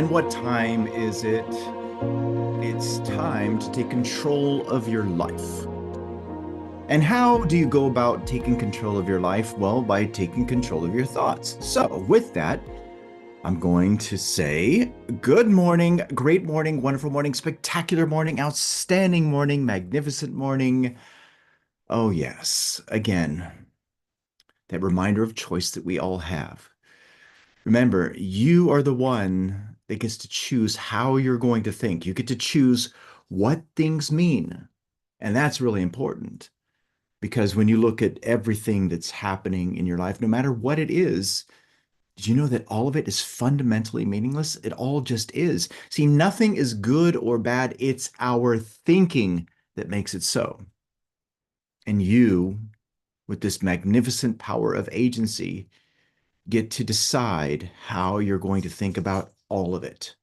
And what time is it? It's time to take control of your life. And how do you go about taking control of your life? Well, by taking control of your thoughts. So, with that, I'm going to say good morning, great morning, wonderful morning, spectacular morning, outstanding morning, magnificent morning. Oh, yes. Again, that reminder of choice that we all have. Remember, you are the one that gets to choose how you're going to think. You get to choose what things mean. And that's really important because when you look at everything that's happening in your life, no matter what it is, did you know that all of it is fundamentally meaningless? It all just is. See, nothing is good or bad. It's our thinking that makes it so. And you, with this magnificent power of agency, get to decide how you're going to think about all of it.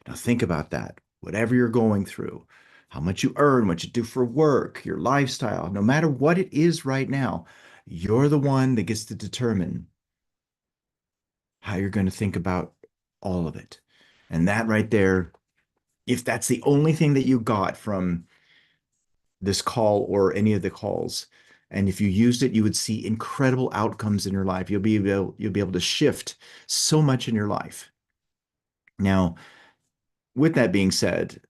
Now, think about that. Whatever you're going through, how much you earn, what you do for work, your lifestyle, no matter what it is right now, you're the one that gets to determine how you're going to think about all of it. And that right there, if that's the only thing that you got from this call or any of the calls, and if you used it, you would see incredible outcomes in your life. You'll be able to shift so much in your life. Now, with that being said,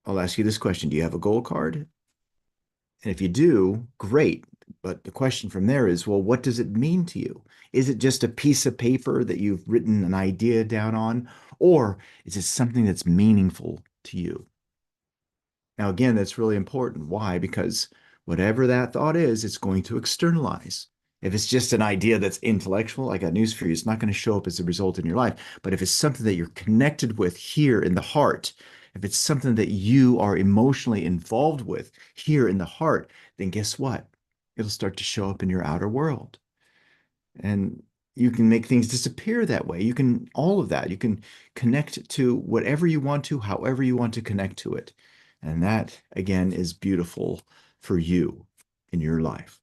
I'll ask you this question. Do you have a goal card? And if you do, great. But the question from there is, well, what does it mean to you? Is it just a piece of paper that you've written an idea down on? Or is it something that's meaningful to you? Now, again, that's really important. Why? Because whatever that thought is, it's going to externalize. If it's just an idea that's intellectual, I got news for you. It's not going to show up as a result in your life. But if it's something that you're connected with here in the heart, if it's something that you are emotionally involved with here in the heart, then guess what? It'll start to show up in your outer world. And you can make things disappear that way. You can, all of that. You can connect to whatever you want to, however you want to connect to it. And that, again, is beautiful for you in your life.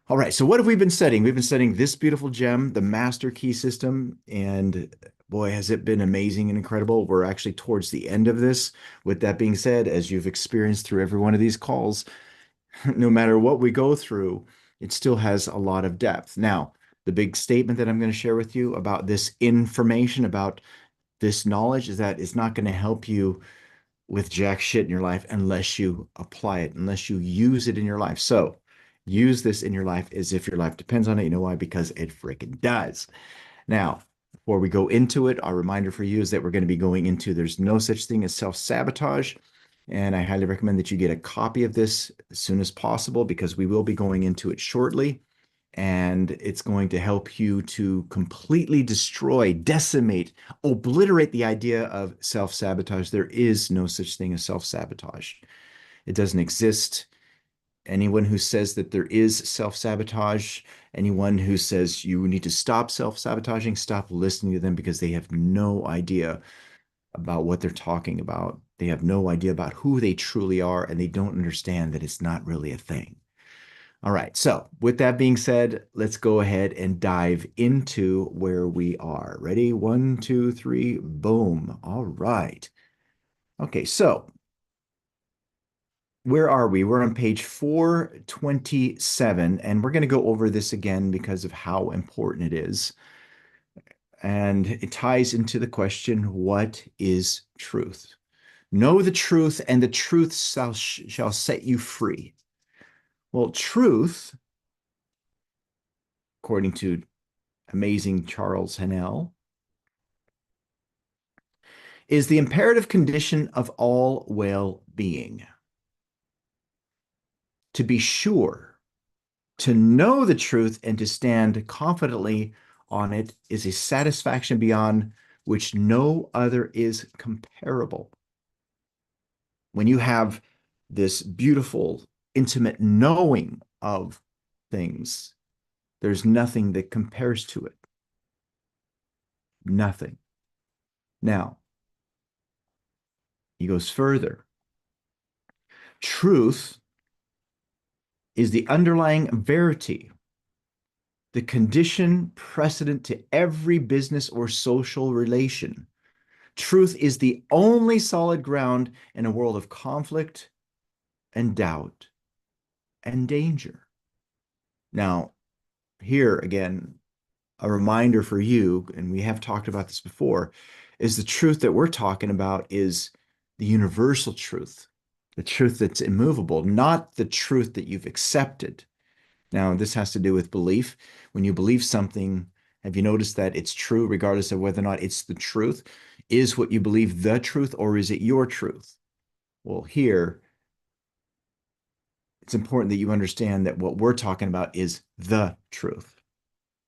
All right, so what have we been studying? We've been studying this beautiful gem, the Master Key System, and boy, has it been amazing and incredible. We're actually towards the end of this. With that being said, as you've experienced through every one of these calls, no matter what we go through, it still has a lot of depth. Now, the big statement that I'm going to share with you about this information, about this knowledge, is that it's not going to help you with jack shit in your life unless you apply it, unless you use it in your life. So use this in your life as if your life depends on it. You know why? Because it freaking does. Now, before we go into it, our reminder for you is that we're going to be going into there's no such thing as self-sabotage. And I highly recommend that you get a copy of this as soon as possible because we will be going into it shortly. And it's going to help you to completely destroy, decimate, obliterate the idea of self-sabotage. There is no such thing as self-sabotage. It doesn't exist. Anyone who says that there is self-sabotage, anyone who says you need to stop self-sabotaging, stop listening to them because they have no idea about what they're talking about. They have no idea about who they truly are, and they don't understand that it's not really a thing. All right, so with that being said, let's go ahead and dive into where we are. Ready? One, two, three, boom. All right. Okay, so where are we? We're on page 427, and we're going to go over this again because of how important it is. And it ties into the question, what is truth? Know the truth, and the truth shall set you free. Well, truth, according to amazing Charles Haanel, is the imperative condition of all well-being. To be sure, to know the truth and to stand confidently on it is a satisfaction beyond which no other is comparable. When you have this beautiful, intimate knowing of things, there's nothing that compares to it. Nothing. Now, he goes further. Truth is the underlying verity, the condition precedent to every business or social relation. Truth is the only solid ground in a world of conflict and doubt and danger. Now, here again, a reminder for you, and we have talked about this before, is the truth that we're talking about is the universal truth, the truth that's immovable, not the truth that you've accepted. Now, this has to do with belief. When you believe something, have you noticed that it's true regardless of whether or not it's the truth? Is what you believe the truth, or is it your truth? Well, here, it's important that you understand that what we're talking about is the truth.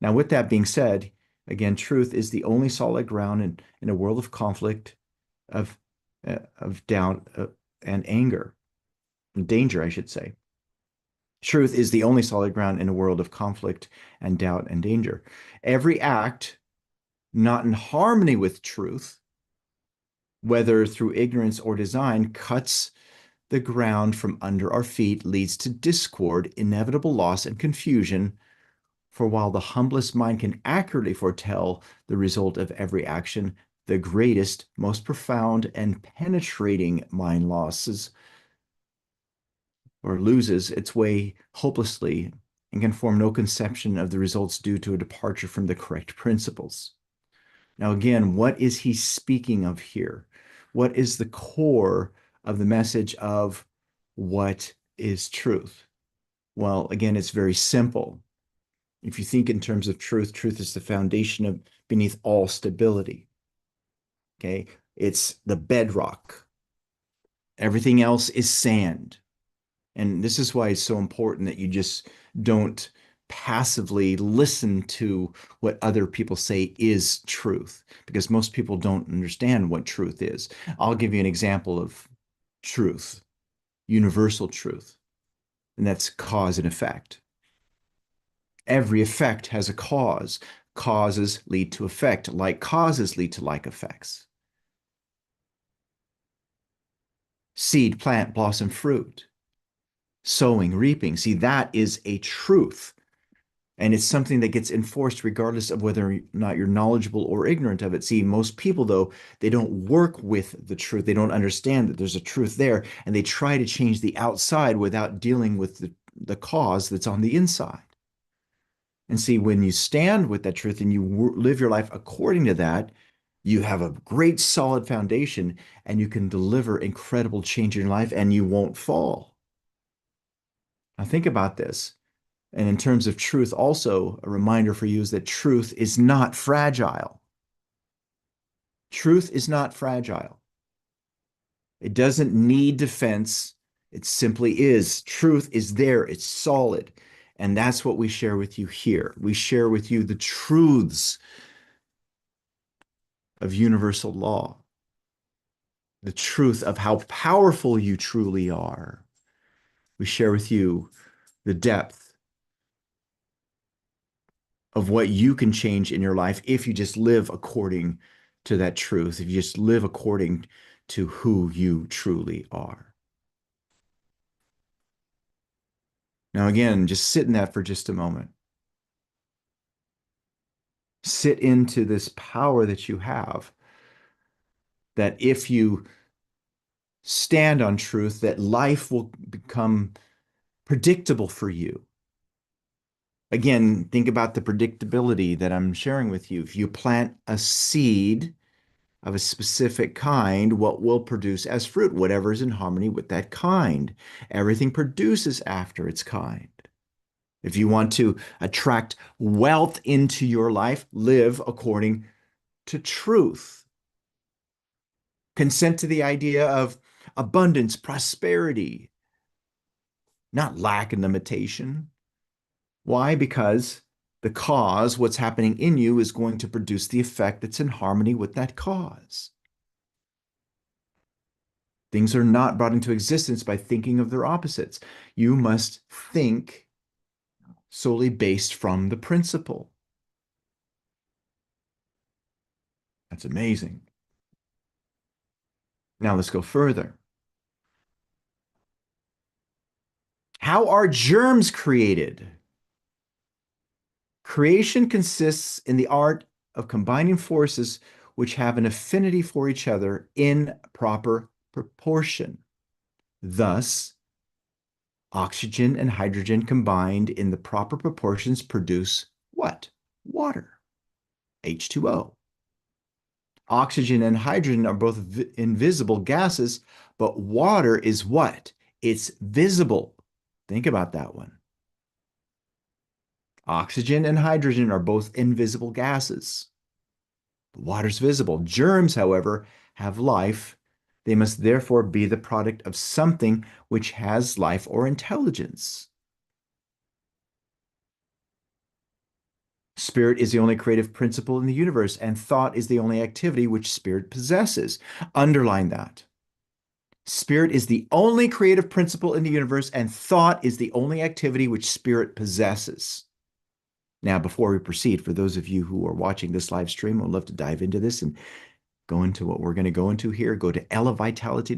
Now, with that being said, again, truth is the only solid ground in a world of conflict, of doubt, and anger, and danger, I should say. Truth is the only solid ground in a world of conflict and doubt and danger. Every act not in harmony with truth, whether through ignorance or design, cuts the ground from under our feet, leads to discord, inevitable loss, and confusion. For while the humblest mind can accurately foretell the result of every action, the greatest, most profound, and penetrating mind loses or loses its way hopelessly and can form no conception of the results due to a departure from the correct principles. Now, again, what is he speaking of here? What is the core of the message of what is truth? Well, again, it's very simple. If you think in terms of truth, truth is the foundation of beneath all stability. Okay, it's the bedrock. Everything else is sand. And this is why it's so important that you just don't passively listen to what other people say is truth, because most people don't understand what truth is. I'll give you an example of truth, universal truth, and that's cause and effect. Every effect has a cause. Causes lead to effect, like causes lead to like effects. Seed, plant, blossom, fruit. Sowing, reaping. See, that is a truth. And it's something that gets enforced regardless of whether or not you're knowledgeable or ignorant of it. See, most people, though, they don't work with the truth. They don't understand that there's a truth there, and they try to change the outside without dealing with the cause that's on the inside. And see, when you stand with that truth and you live your life according to that, you have a great solid foundation and you can deliver incredible change in your life and you won't fall. Now, think about this. And in terms of truth, also a reminder for you is that truth is not fragile. Truth is not fragile. It doesn't need defense. It simply is. Truth is there. It's solid. And that's what we share with you here. We share with you the truths of universal law, the truth of how powerful you truly are. We share with you the depth of what you can change in your life if you just live according to that truth, if you just live according to who you truly are. Now, again, just sit in that for just a moment. Sit into this power that you have, that if you stand on truth, that life will become predictable for you. Again, think about the predictability that I'm sharing with you. If you plant a seed of a specific kind, what will produce as fruit? Whatever is in harmony with that kind. Everything produces after its kind. If you want to attract wealth into your life, live according to truth. Consent to the idea of abundance, prosperity, not lack and limitation. Why? Because the cause, what's happening in you, is going to produce the effect that's in harmony with that cause. Things are not brought into existence by thinking of their opposites. You must think solely based from the principle. That's amazing. Now let's go further. How are germs created? Creation consists in the art of combining forces which have an affinity for each other in proper proportion. Thus, oxygen and hydrogen combined in the proper proportions produce what? Water, H2O. Oxygen and hydrogen are both invisible gases, but water is what? It's visible. Think about that one. Oxygen and hydrogen are both invisible gases. Water's visible. Germs, however, have life. They must therefore be the product of something which has life or intelligence. Spirit is the only creative principle in the universe, and thought is the only activity which spirit possesses. Underline that. Spirit is the only creative principle in the universe, and thought is the only activity which spirit possesses. Now, before we proceed, for those of you who are watching this live stream, I'd love to dive into this and go into what we're going to go into here. Go to elevitality.com.